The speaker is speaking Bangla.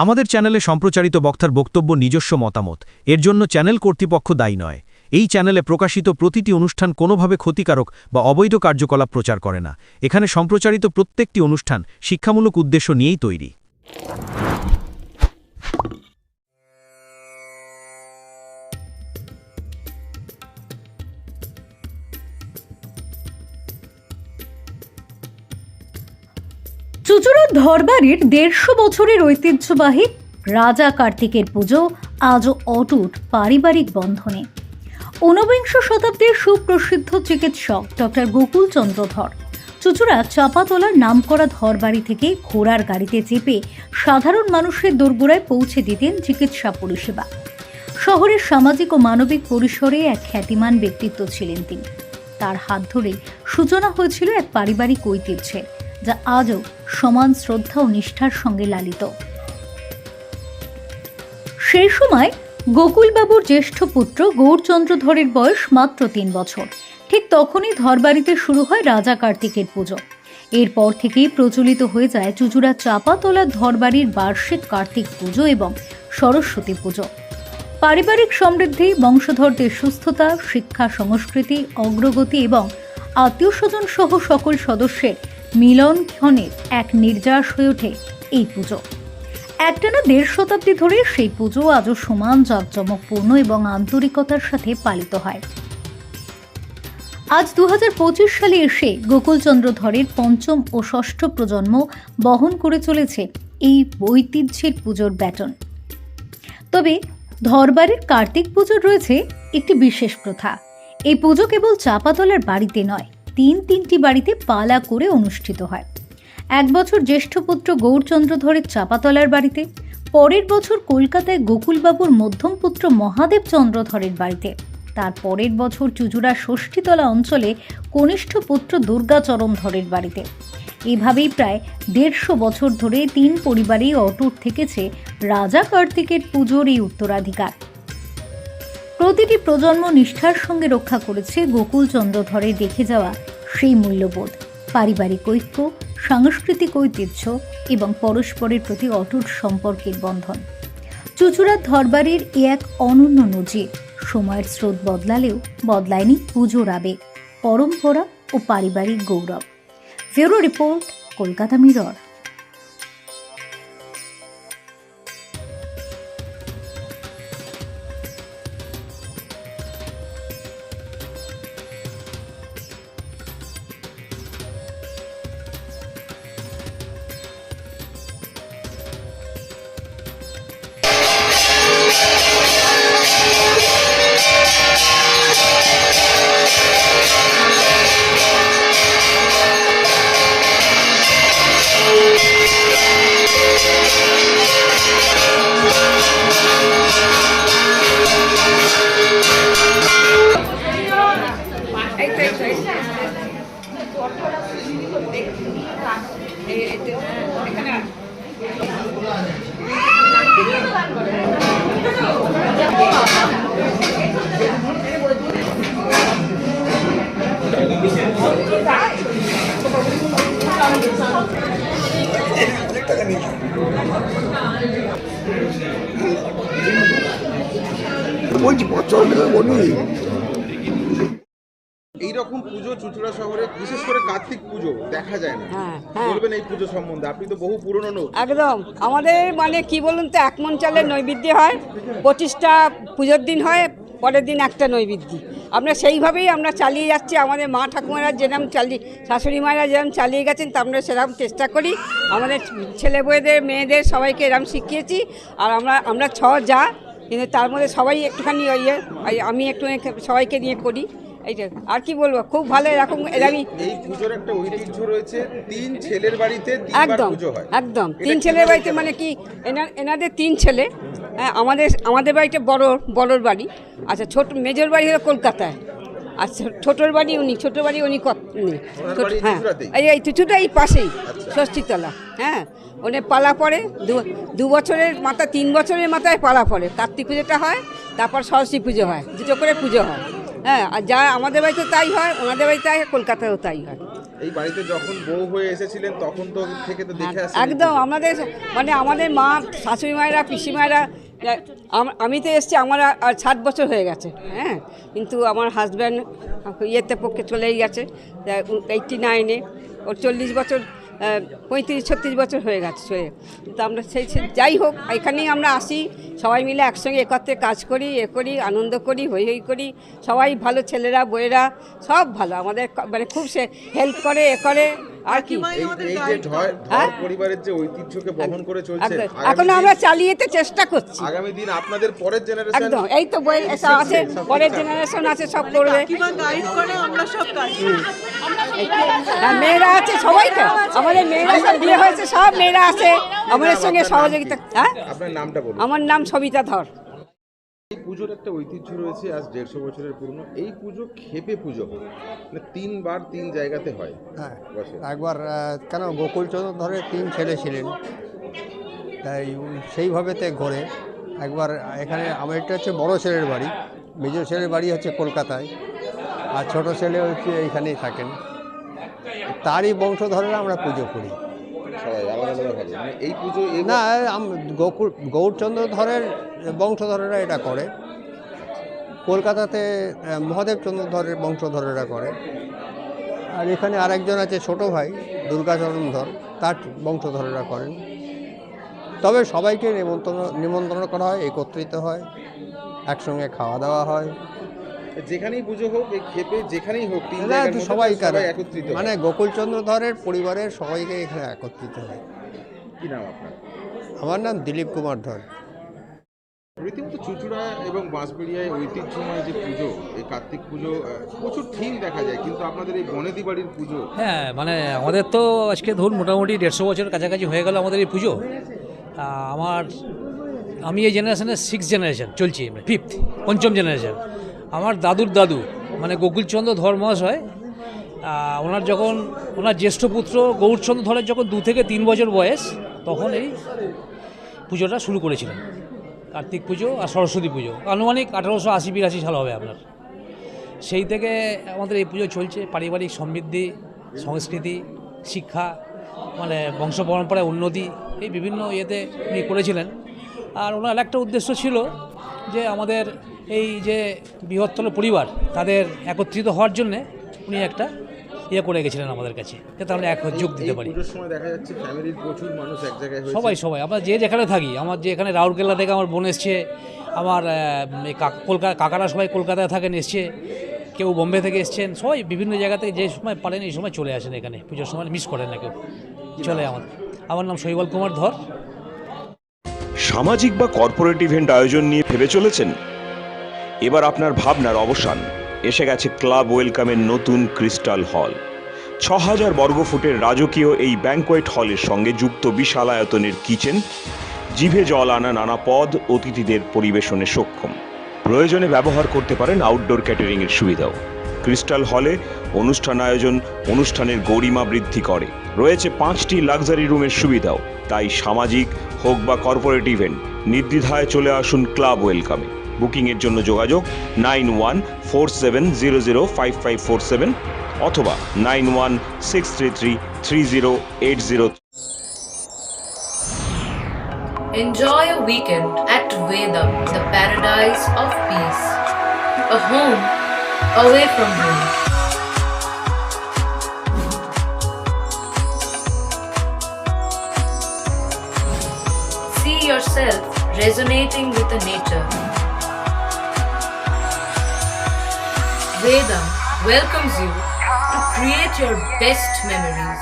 আমাদের চ্যানেলে সম্প্রচারিত বক্তার বক্তব্য নিজস্ব মতামত, এর জন্য চ্যানেল কর্তৃপক্ষ দায়ী নয়। এই চ্যানেলে প্রকাশিত প্রতিটি অনুষ্ঠান কোনোভাবে ক্ষতিকারক বা অবৈধ কার্যকলাপ প্রচার করে না। এখানে সম্প্রচারিত প্রত্যেকটি অনুষ্ঠান শিক্ষামূলক উদ্দেশ্য নিয়েই তৈরি। চুঁচুড়ার ধরবাড়ির ১৫০ বছরের ঐতিহ্যবাহী রাজা কার্তিকের পুজো আজও অটুট পারিবারিক বন্ধনে। ঊনবিংশ শতাব্দীর সুপ্রসিদ্ধ চিকিৎসক ডক্টর গোকুল চন্দ্র ধর চুঁচুড়া চাপাতলার নামকরা ধরবাড়ি থেকে ঘোড়ার গাড়িতে চেপে সাধারণ মানুষের দোরগোড়ায় পৌঁছে দিতেন চিকিৎসা পরিষেবা। শহরের সামাজিক ও মানবিক পরিসরে এক খ্যাতিমান ব্যক্তিত্ব ছিলেন তিনি। তার হাত ধরে সূচনা হয়েছিল এক পারিবারিক ঐতিহ্যের, যা আজও সমান শ্রদ্ধা ও নিষ্ঠার সঙ্গে লালিত। সেই সময় গোকুলবাবুর জ্যেষ্ঠ পুত্র গৌরচন্দ্র ধরের বয়স মাত্র ৩ বছর। ঠিক তখনই ধরবাড়িতে শুরু হয় রাজা কার্তিকের পুজো। এরপর থেকেই প্রচলিত হয়ে যায় চুঁচুড়া চাপাতলা ধরবাড়ির বার্ষিক কার্তিক পুজো এবং সরস্বতী পুজো। পারিবারিক সমৃদ্ধি, বংশধরদের সুস্থতা, শিক্ষা, সংস্কৃতি, অগ্রগতি এবং আত্মীয় স্বজন সহ সকল সদস্যের মিলনক্ষণের এক নির্যাস হয়ে ওঠে এই পুজো। একটানা ১.৫ শতাব্দী ধরে সেই পুজো আজও সমান জাঁকজমকপূর্ণ এবং আন্তরিকতার সাথে পালিত হয়। আজ ২০২৫ সালে এসে গোকুলচন্দ্র ধরের পঞ্চম ও ষষ্ঠ প্রজন্ম বহন করে চলেছে এই ঐতিহ্যের পুজোর ব্যাটন। তবে ধরবাড়ির কার্তিক পুজোর রয়েছে একটি বিশেষ প্রথা। এই পুজো কেবল চাপাতলার বাড়িতে নয়, তিনটি বাড়িতে পালা করে অনুষ্ঠিত হয়। এক বছর জ্যেষ্ঠ পুত্র গৌরচন্দ্র ধরের চাপাতলার বাড়িতে, পরের বছর কলকাতায় গোকুলবাবুর মধ্যম পুত্র মহাদেব চন্দ্র ধরের বাড়িতে, তার পরের বছর চুঁচুড়া ষষ্ঠীতলা অঞ্চলে কনিষ্ঠ পুত্র দুর্গাচরণ ধরের বাড়িতে। এভাবেই প্রায় ১৫০ বছর ধরে ৩ পরিবারেই অটুট থেকেছে রাজা কার্তিকের পুজোর এই উত্তরাধিকার। প্রতিটি প্রজন্ম নিষ্ঠার সঙ্গে রক্ষা করেছে গোকুলচন্দ্র ধরে দেখে যাওয়া সেই মূল্যবোধ, পারিবারিক ঐক্য, সাংস্কৃতিক ঐতিহ্য এবং পরস্পরের প্রতি অটুট সম্পর্কের বন্ধন। চুঁচুড়ার ধরবাড়ির এক অনন্য নজির। সময়ের স্রোত বদলালেও বদলায়নি পুজোর আবেগ, পরম্পরা ও পারিবারিক গৌরব। Bureau report, Kolkata mirror. এইরকম পুজো চুঁচুড়া শহরে বিশেষ করে কার্তিক পুজো দেখা যায় না। বলবেন এই পুজো সম্বন্ধে, আপনি তো বহু পুরনো লোক। একদম আমাদের মানে কি বলুন তো, 1 মণ চালের নৈবেদ্য হয়, 25টা পুজোর দিন হয়, পরের দিন একটা নৈবেদ্য। আমরা সেইভাবেই আমরা চালিয়ে যাচ্ছি। আমাদের মা ঠাকুমারা যেরকম শাশুড়ি মায়েরা যেরকম চালিয়ে গেছেন, তা আমরা সেরকম চেষ্টা করি। আমাদের ছেলে বউদের, মেয়েদের সবাইকে এরকম শিখিয়েছি। আর আমরা 6 যা, কিন্তু তার মধ্যে সবাই একটুখানি আমি একটু সবাইকে নিয়ে করি। এইটা আর কি বলবো, খুব ভালো। এরকম এই পুজোর একটা ঐতিহ্য রয়েছে, 3 ছেলের বাড়িতে একদম একদম 3 ছেলের বাড়িতে, মানে কি এনাদের 3 ছেলে। হ্যাঁ, আমাদের বাড়িতে বড়োর বাড়ি। আচ্ছা, ছোট মেজর বাড়ি হলো কলকাতায়। আচ্ছা, ছোটোর বাড়ি উনি হ্যাঁ, এই কিছুটা এই পাশেই ষষ্ঠীতলা। হ্যাঁ, ওনে পালা পড়ে 2 বছরের মাথা, 3 বছরের মাথায় পালা পড়ে। কার্তিক পুজোটা হয়, তারপর সরস্বতী পুজো হয়, 2টো করে পুজো হয়। হ্যাঁ, আর যা আমাদের বাড়িতে তাই হয়, ওনাদের বাড়িতে তাই হয়, কলকাতায়ও তাই হয়। এই বাড়িতে যখন বউ হয়ে এসেছিলেন তখন তো থেকে তো দেখে আসেন একদম আমাদের মানে আমাদের মা শাশুড়ি মায়েরা পিসি মায়েরা আমি তো এসছি আমার 60 বছর হয়ে গেছে, হ্যাঁ, কিন্তু আমার হাজব্যান্ড ইয়েতে পক্ষে চলেই গেছে 89-এ, ওর 40 বছর 35-36 বছর হয়ে গেছে চলে। তো আমরা সেই যাই হোক এখানেই আমরা আসি, সবাই মিলে একসঙ্গে একত্রে কাজ করি, করি, আনন্দ করি, হই হই করি, সবাই ভালো, ছেলেরা বউয়েরা সব ভালো, আমাদের মানে খুব সে হেল্প করে করে আর কি। এই যে ধর পরিবারের যে ঐতিহ্যকে বহন করে চলছে এখন আমরা চালিয়ে যেতে চেষ্টা করছি। আগামী দিন আপনাদের পরের জেনারেশন একদম এই তো বই আছে, পরের জেনারেশন আছে, সব করবে। মেয়েরা আছে সবাই, তো আমাদের মেয়েরা সব বিয়ে হয়েছে, সব মেয়েরা আছে আমাদের সঙ্গে সহযোগিতা। হ্যাঁ, আপনার নামটা বলুন। আমার নাম সবিতা ধর। এই পুজোর একটা ঐতিহ্য রয়েছে, আজ 150 বছরের পুরনো। এই পুজো ক্ষেপে পুজো হয়, মানে 3 বার 3 জায়গাতে হয়। হ্যাঁ, বসে একবার কেন গোকুলচন্দ্র ধরে 3 ছেলে ছিলেন, তাই সেইভাবেতে ঘোরে। একবার এখানে আমার এটা হচ্ছে বড় ছেলের বাড়ি, মেজর ছেলের বাড়ি হচ্ছে কলকাতায়, আর ছোট ছেলে হচ্ছে এইখানেই থাকেন। তারই বংশধরেরা আমরা পুজো করি। সবাই আলাদা আলাদা ভাবে, মানে এই পুজো না, গৌরচন্দ্র ধরের বংশধরেরা এটা করে, কলকাতাতে মহাদেবচন্দ্র ধরের বংশধরেরা করে, আর এখানে আরেকজন আছে ছোট ভাই দুর্গাচরণ ধর, তার বংশধরেরা করেন। তবে সবাইকে নিমন্ত্রণ করা হয়, একত্রিত হয়, একসঙ্গে খাওয়া দাওয়া হয়। যেখানেই পুজো হোক, এই ক্ষেপে যেখানেই হোক, 3 না, জায়গার মধ্যে সবাই একত্রিত হয়। মানে গোকুলচন্দ্র ধরের পরিবারের সবাইকে এখানে একত্রিত হয়। কি নাম আপনার? আমার নাম দিলীপ কুমার ধর। রীতিমতো চুঁচুড়া এবং বাঁশবেড়িয়ায় ঐতিহ্যময় যে পুজো, এই কার্তিক পুজো, প্রচুর থিম দেখা যায়, কিন্তু আপনাদের এই বনেদি বাড়ির পুজো, হ্যাঁ, মানে আমাদের তো আজকে ধরুন মোটামুটি 150 বছরের কাছাকাছি হয়ে গেল আমাদের এই পুজো। আমি এই জেনারেশনের 6th জেনারেশন চলছি, মানে 5th, 5ম জেনারেশন। আমার দাদুর দাদু মানে গোকুলচন্দ্র ধর মহাশয়, ওনার জ্যেষ্ঠ পুত্র গৌরচন্দ্র ধরের যখন 2 থেকে 3 বছর বয়স, তখন এই পুজোটা শুরু করেছিলেন, কার্তিক পুজো আর সরস্বতী পুজো। আনুমানিক 1880-82 সাল হবে আপনার। সেই থেকে আমাদের এই পুজো চলছে। পারিবারিক সমৃদ্ধি, সংস্কৃতি, শিক্ষা, মানে বংশ পরম্পরায় উন্নতি, এই বিভিন্ন ইয়েতে উনি করেছিলেন। আর ওনার একটা উদ্দেশ্য ছিল যে আমাদের এই যে বৃহত্তর পরিবার, তাদের একত্রিত হওয়ার জন্যে উনি একটা ইয়ে করে গেছিলেন আমাদের কাছে, যাতে আমরা এক যোগ দিতে পারি। পুজোর সময় দেখা যাচ্ছে ফ্যামিলির প্রচুর মানুষ এক জায়গায় হয়েছে। সবাই আমরা যে যেখানে থাকি, আমার যে এখানে রাউরকেল্লা থেকে আমার বোন এসছে, আমার কাকারা সবাই কলকাতায় থাকেন, এসছে, কেউ বোম্বে থেকে এসছেন, সবাই বিভিন্ন জায়গাতে যে সময় পারেন এই সময় চলে আসেন এখানে পুজোর সময়, মিস করেন না কেউ, চলে আমার নাম শৈবাল কুমার ধর। সামাজিক বা কর্পোরেট ইভেন্ট আয়োজন নিয়ে ভেবে চলেছেন? এবার আপনার ভাবনার অবসান। এসে গেছে ক্লাব ওয়েলকামের নতুন ক্রিস্টাল হল। 6000 বর্গফুটের রাজকীয় এই ব্যাংকোয়েট হলের সঙ্গে যুক্ত বিশাল আয়তনের কিচেন, জিভে জল আনা নানা পদ অতিথিদের পরিবেশনে সক্ষম। প্রয়োজনে ব্যবহার করতে পারেন আউটডোর ক্যাটারিংয়ের সুবিধাও। ক্রিস্টাল হলে অনুষ্ঠান আয়োজন অনুষ্ঠানের গরিমা বৃদ্ধি করে। রয়েছে 5টি লাক্সারি রুমের সুবিধাও। তাই সামাজিক হোক বা কর্পোরেট ইভেন্ট, নির্দ্বিধায় চলে আসুন ক্লাব ওয়েলকামে। বুকিংয়ের জন্য যোগাযোগ 9147005547 অথবা 9163333080। Enjoy a weekend at Vedam, the paradise of peace. A home away from home. See yourself resonating with the nature. Vedam welcomes you to create your best memories.